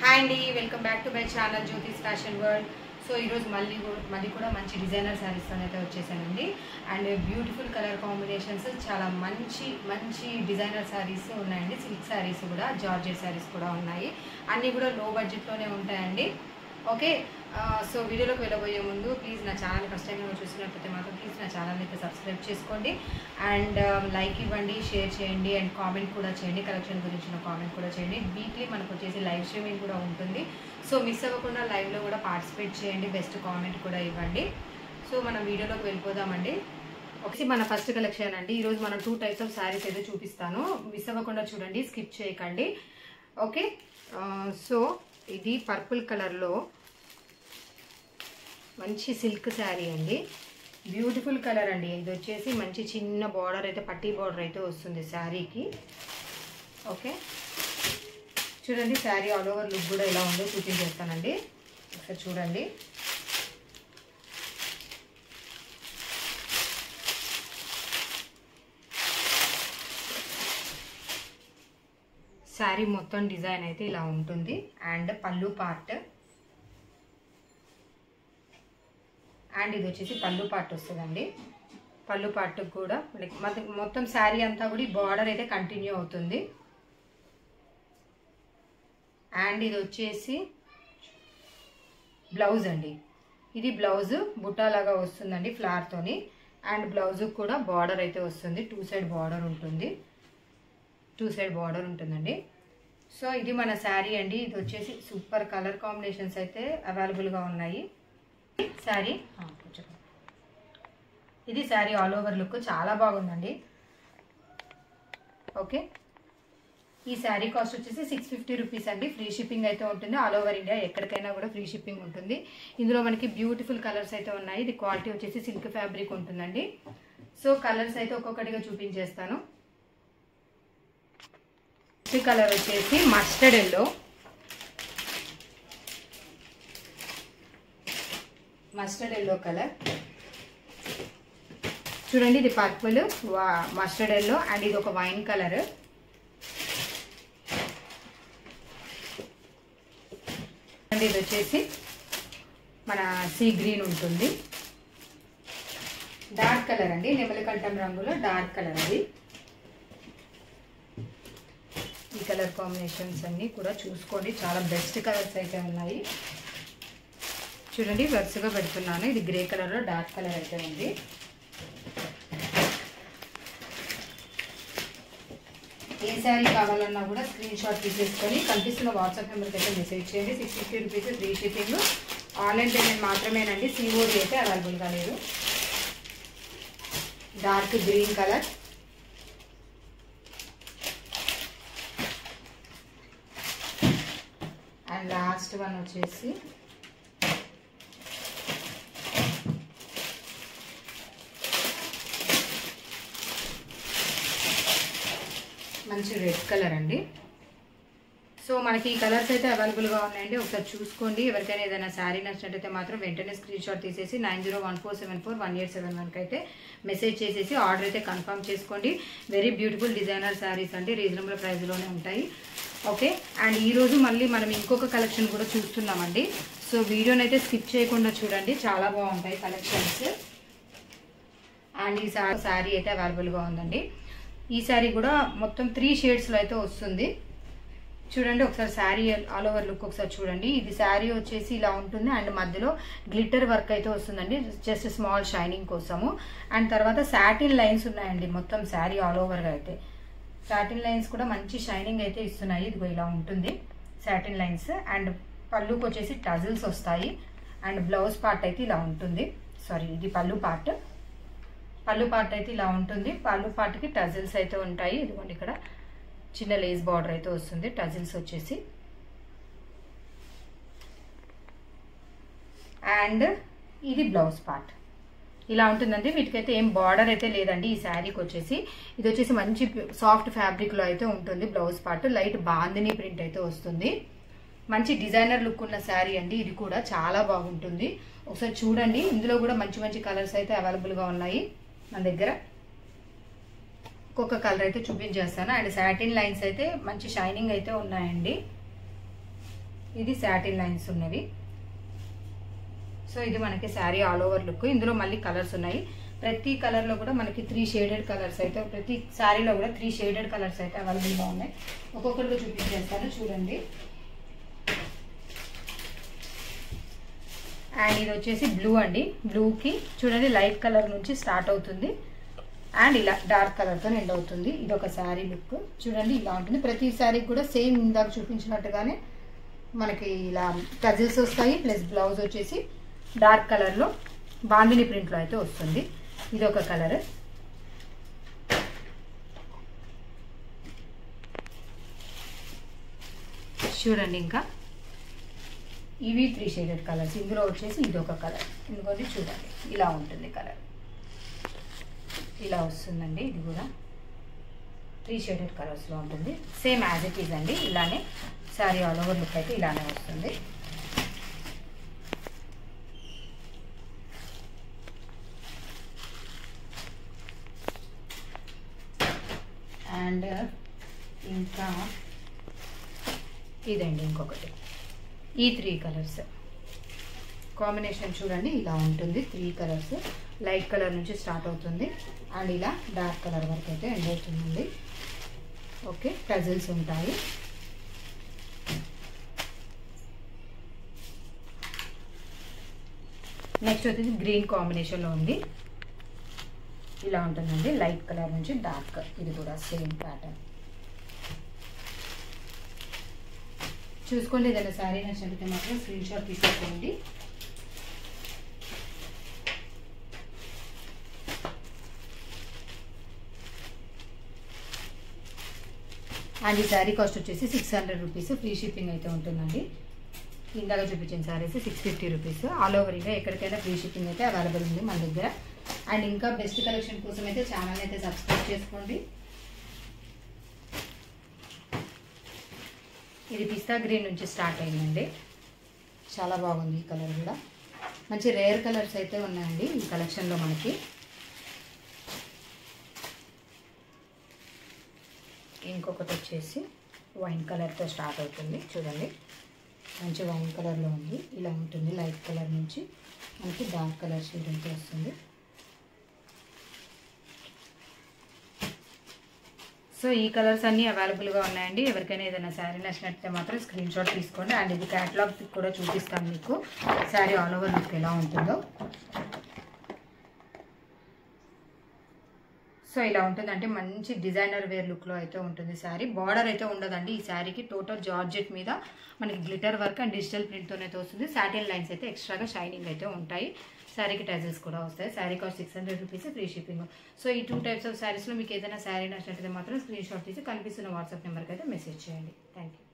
Hi అండి, welcome back to my channel జ్యోతిస్ fashion world. So ఈరోజు మళ్ళీ కూడా మంచి డిజైనర్ శారీస్తో అయితే వచ్చేసానండి. అండ్ బ్యూటిఫుల్ కలర్ కాంబినేషన్స్, చాలా మంచి డిజైనర్ శారీస్ ఉన్నాయండి. సిల్క్ శారీస్ కూడా, జార్జెట్ శారీస్ కూడా ఉన్నాయి. అన్నీ కూడా లో బడ్జెట్లోనే ఉంటాయండి. ఓకే, సో వీడియోలోకి వెళ్ళబోయే ముందు ప్లీజ్ నా ఛానల్ ఫస్ట్ టైం చూసినట్లయితే మాత్రం ప్లీజ్ నా ఛానల్ని అయితే సబ్స్క్రైబ్ చేసుకోండి. అండ్ లైక్ ఇవ్వండి, షేర్ చేయండి, అండ్ కామెంట్ కూడా చేయండి. కలెక్షన్ గురించిన కామెంట్ కూడా చేయండి. వీక్లీ మనకు వచ్చేసి లైవ్ స్ట్రీమింగ్ కూడా ఉంటుంది. సో మిస్ అవ్వకుండా లైవ్లో కూడా పార్టిసిపేట్ చేయండి, బెస్ట్ కామెంట్ కూడా ఇవ్వండి. సో మనం వీడియోలోకి వెళ్ళిపోదామండి. ఒకటి మన ఫస్ట్ కలెక్షన్ అండి. ఈరోజు మనం 2 టైప్స్ ఆఫ్ శారీస్ అయితే చూపిస్తాను. మిస్ అవ్వకుండా చూడండి, స్కిప్ చేయకండి. ఓకే, సో ఇది పర్పుల్ కలర్లో మంచి సిల్క్ శారీ అండి. బ్యూటిఫుల్ కలర్ అండి. ఇది వచ్చేసి మంచి చిన్న బార్డర్ అయితే, పట్టీ బార్డర్ అయితే వస్తుంది శారీకి. ఓకే, చూడండి శారీ ఆల్ ఓవర్ లుక్ కూడా ఎలా ఉందో చూపించేస్తానండి. ఒకసారి చూడండి. శారీ మొత్తం డిజైన్ అయితే ఇలా ఉంటుంది. అండ్ పళ్ళు పార్ట్, అండ్ ఇది వచ్చేసి పళ్ళు పార్ట్ వస్తుందండి. పళ్ళు పార్ట్ కూడా మనకి మొత్తం శారీ అంతా కూడా బార్డర్ అయితే కంటిన్యూ అవుతుంది. అండ్ ఇది వచ్చేసి బ్లౌజ్ అండి. ఇది బ్లౌజ్ బుట్టాలాగా వస్తుందండి ఫ్లవర్తోని. అండ్ బ్లౌజ్ కూడా బార్డర్ అయితే వస్తుంది. 2 సైడ్ బార్డర్ ఉంటుంది. 2 సైడ్ బార్డర్ ఉంటుందండి. సో ఇది మన శారీ అండి. ఇది వచ్చేసి సూపర్ కలర్ కాంబినేషన్స్ అయితే అవైలబుల్గా ఉన్నాయి. శారీ ఇది శారీ ఆల్ ఓవర్ లుక్ చాలా బాగుందండి. ఓకే, ఈ శారీ కాస్ట్ వచ్చేసి 650 రూపీస్ అండి. ఫ్రీ షిప్పింగ్ అయితే ఉంటుంది. ఆల్ ఓవర్ ఇండియా ఎక్కడికైనా కూడా ఫ్రీ షిప్పింగ్ ఉంటుంది. ఇందులో మనకి బ్యూటిఫుల్ కలర్స్ అయితే ఉన్నాయి. ఇది క్వాలిటీ వచ్చేసి సిల్క్ ఫ్యాబ్రిక్ ఉంటుందండి. సో కలర్స్ అయితే ఒక్కొక్కటిగా చూపించేస్తాను. ఈ కలర్ వచ్చేసి మస్టర్డ్ ఎల్లో, కలర్ చూడండి. ఇది పర్పుల్, మస్టర్డ్ ఎల్లో, అండ్ ఇది ఒక వైన్ కలర్. అండ్ ఇది వచ్చేసి మన సీ గ్రీన్ ఉంటుంది. డార్క్ కలర్ అండి, నెమలికంఠం రంగులో డార్క్ కలర్ అది. ఈ కలర్ కాంబినేషన్స్ అన్నీ కూడా చూసుకోండి, చాలా బెస్ట్ కలర్స్ అయితే ఉన్నాయి. చూడండి వరుసగా పెడుతున్నాను. ఇది గ్రే కలర్లో డార్క్ కలర్ అయితే ఉంది. ఏ శారీ కావాలన్నా కూడా స్క్రీన్ షాట్ తీసేసుకొని కనిపిస్తున్న వాట్సాప్ నెంబర్కి అయితే మెసేజ్ చేయండి. 650 rupees free shipping. Online payment మాత్రమేనండి, సిఓడి అయితే అవైలబుల్గా లేదు. Dark green colour, and last one వచ్చేసి మంచి రెడ్ కలర్ అండి. సో మనకి ఈ కలర్స్ అయితే అవైలబుల్గా ఉన్నాయండి. ఒకసారి చూసుకోండి. ఎవరికైనా ఏదైనా శారీ నచ్చినట్టయితే మాత్రం వెంటనే స్క్రీన్ షాట్ తీసేసి 9014741871కి అయితే మెసేజ్ చేసేసి ఆర్డర్ అయితే కన్ఫర్మ్ చేసుకోండి. వెరీ బ్యూటిఫుల్ డిజైనర్ శారీస్ అండి, రీజనబుల్ ప్రైస్లోనే ఉంటాయి. ఓకే, అండ్ ఈరోజు మళ్ళీ మనం ఇంకొక కలెక్షన్ కూడా చూస్తున్నామండి. సో వీడియోని అయితే స్కిప్ చేయకుండా చూడండి, చాలా బాగుంటాయి కలెక్షన్స్. అండ్ ఈ శారీ అయితే అవైలబుల్గా ఉందండి. ఈ శారీ కూడా మొత్తం 3 షేడ్స్లో అయితే వస్తుంది. చూడండి ఒకసారి శారీ ఆల్ ఓవర్ లుక్ ఒకసారి చూడండి. ఇది శారీ వచ్చేసి ఇలా ఉంటుంది. అండ్ మధ్యలో గ్లిటర్ వర్క్ అయితే వస్తుందండి, జస్ట్ స్మాల్ షైనింగ్ కోసము. అండ్ తర్వాత సాటిన్ లైన్స్ ఉన్నాయండి మొత్తం శారీ ఆల్ ఓవర్గా అయితే. సాటిన్ లైన్స్ కూడా మంచి షైనింగ్ అయితే ఇస్తున్నాయి. ఇదిగో ఇలా ఉంటుంది సాటిన్ లైన్స్. అండ్ పళ్ళుకి వచ్చేసి టజిల్స్ వస్తాయి. అండ్ బ్లౌజ్ పార్ట్ అయితే ఇలా ఉంటుంది. సారీ, ఇది పళ్ళు పార్ట్ అయితే ఇలా ఉంటుంది. పళ్ళు పార్ట్కి టజిల్స్ అయితే ఉంటాయి. ఇదిగోండి ఇక్కడ చిన్న లేస్ బార్డర్ అయితే వస్తుంది. టజిల్స్ వచ్చేసి అండ్ ఇది బ్లౌజ్ పార్ట్ ఇలా ఉంటుందండి. వీటికైతే ఏం బార్డర్ అయితే లేదండి ఈ శారీకి వచ్చేసి. ఇది వచ్చేసి మంచి సాఫ్ట్ ఫ్యాబ్రిక్లో అయితే ఉంటుంది. Blouse part light bandhani print అయితే వస్తుంది. మంచి డిజైనర్ లుక్ ఉన్న శారీ అండి. ఇది కూడా చాలా బాగుంటుంది. ఒకసారి చూడండి. ఇందులో కూడా మంచి కలర్స్ అయితే అవైలబుల్గా ఉన్నాయి మన దగ్గర. ఒక్కొక్క కలర్ అయితే చూపించేస్తాను. అండ్ సాటిన్ లైన్స్ అయితే మంచి షైనింగ్ అయితే ఉన్నాయండి. ఇది సాటిన్ లైన్స్ ఉన్నవి. సో ఇది మనకి శారీ ఆల్ ఓవర్ లుక్. ఇందులో మళ్ళీ కలర్స్ ఉన్నాయి. ప్రతి కలర్లో కూడా మనకి 3 షేడెడ్ కలర్స్ అయితే, ప్రతి శారీలో కూడా 3 షేడెడ్ కలర్స్ అయితే అవైలబుల్గా ఉన్నాయి. ఒక్కొక్కరిలో చూపించేస్తాను చూడండి. అండ్ ఇది వచ్చేసి బ్లూ అండి. బ్లూకి చూడండి లైట్ కలర్ నుంచి స్టార్ట్ అవుతుంది అండ్ ఇలా డార్క్ కలర్తో ఎండ్ అవుతుంది. ఇది ఒక శారీ లుక్ చూడండి, ఇలా ఉంటుంది. ప్రతి శారీకి కూడా సేమ్ ఇందాక చూపించినట్టుగానే మనకి ఇలా టజిల్స్ వస్తాయి. ప్లస్ బ్లౌజ్ వచ్చేసి డార్క్ కలర్లో బాందిని ప్రింట్లో అయితే వస్తుంది. ఇది ఒక కలర్. చూడండి ఇంకా ఇవి 3 షేడెడ్ కలర్స్. ఇందులో వచ్చేసి ఇది ఒక కలర్. ఇంకోటి చూడండి ఇలా ఉంటుంది కలర్, ఇలా వస్తుందండి. ఇది కూడా 3 షేడెడ్ కలర్స్లో ఉంటుంది. సేమ్ యాజ్ ఇట్ ఈజ్ అండి. ఇలానే శారీ ఆల్ ఓవర్ లుక్ అయితే ఇలానే వస్తుంది. అండ్ ఇంకా ఇదండి ఇంకొకటి. ఈ 3 కలర్స్ కాంబినేషన్ చూడండి ఇలా ఉంటుంది. 3 కలర్స్ లైట్ కలర్ నుంచి స్టార్ట్ అవుతుంది అండ్ ఇలా డార్క్ కలర్ వరకు అయితే ఎండ్ అవుతుందండి. ఓకే, టజిల్స్ ఉంటాయి. నెక్స్ట్ వచ్చేసి గ్రీన్ కాంబినేషన్లో ఉంది. ఇలా ఉంటుందండి లైట్ కలర్ నుంచి డార్క్. ఇది కూడా సేమ్ ప్యాటర్న్. చూసుకోండి, ఏదైనా శారీ నచ్చినట్లయితే మాత్రం స్క్రీన్ షాట్ తీసుకోండి. అండ్ ఈ శారీ కాస్ట్ వచ్చేసి 600 రూపీస్. ఫ్రీ షిప్పింగ్ అయితే ఉంటుందండి. ఇందాక చూపించిన saris 650 rupees. All over India ఎక్కడికైనా ఫ్రీ షిప్పింగ్ అయితే అవైలబుల్ ఉంది మన దగ్గర. అండ్ ఇంకా బెస్ట్ కలెక్షన్ కోసం అయితే ఛానల్ అయితే సబ్స్క్రైబ్ చేసుకోండి. ఇది పిస్తా గ్రీన్ నుంచి స్టార్ట్ అయిందండి. చాలా బాగుంది ఈ కలర్ కూడా. మంచి రేర్ కలర్స్ అయితే ఉన్నాయండి ఈ కలెక్షన్లో మనకి. ఇంకొకటి వచ్చేసి వైన్ కలర్తో స్టార్ట్ అవుతుంది. చూడండి మంచి వైన్ కలర్లో ఉంది. ఇలా ఉంటుంది. లైట్ కలర్ నుంచి మనకి డార్క్ కలర్ షేడ్ అయితే వస్తుంది. సో ఈ కలర్స్ అన్నీ అవైలబుల్గా ఉన్నాయండి. ఎవరికైనా ఏదైనా శారీ నచ్చినట్లయితే మాత్రం స్క్రీన్ షాట్ తీసుకోండి. అండ్ ఇది క్యాటలాగ్ పిక్ కూడా చూపిస్తాను మీకు, శారీ ఆల్ ఓవర్ లుక్ ఎలా ఉంటుందో. సో ఇలా ఉంటుందంటే మంచి డిజైనర్ వేర్ లుక్లో అయితే ఉంటుంది శారీ. బార్డర్ అయితే ఉండదండి ఈ శారీకి. టోటల్ జార్జెట్ మీద మనకి గ్లిటర్ వర్క్ అండ్ డిజిటల్ ప్రింట్తోనే అయితే వస్తుంది. సాటిన్ లైన్స్ అయితే ఎక్స్ట్రాగా షైనింగ్ అయితే ఉంటాయి. శారీకి టజల్స్ కూడా వస్తాయి. Sari cost 600 rupees, free shipping. So ఈ 2 టైప్స్ ఆఫ్ శారీస్లో మీకు ఏదైనా శారీ నచ్చినట్లయితే మాత్రం స్క్రీన్ షాట్ తీసి కనిపిస్తున్న వాట్సాప్ నెంబర్కి అయితే మెసేజ్ చేయండి. Thank you.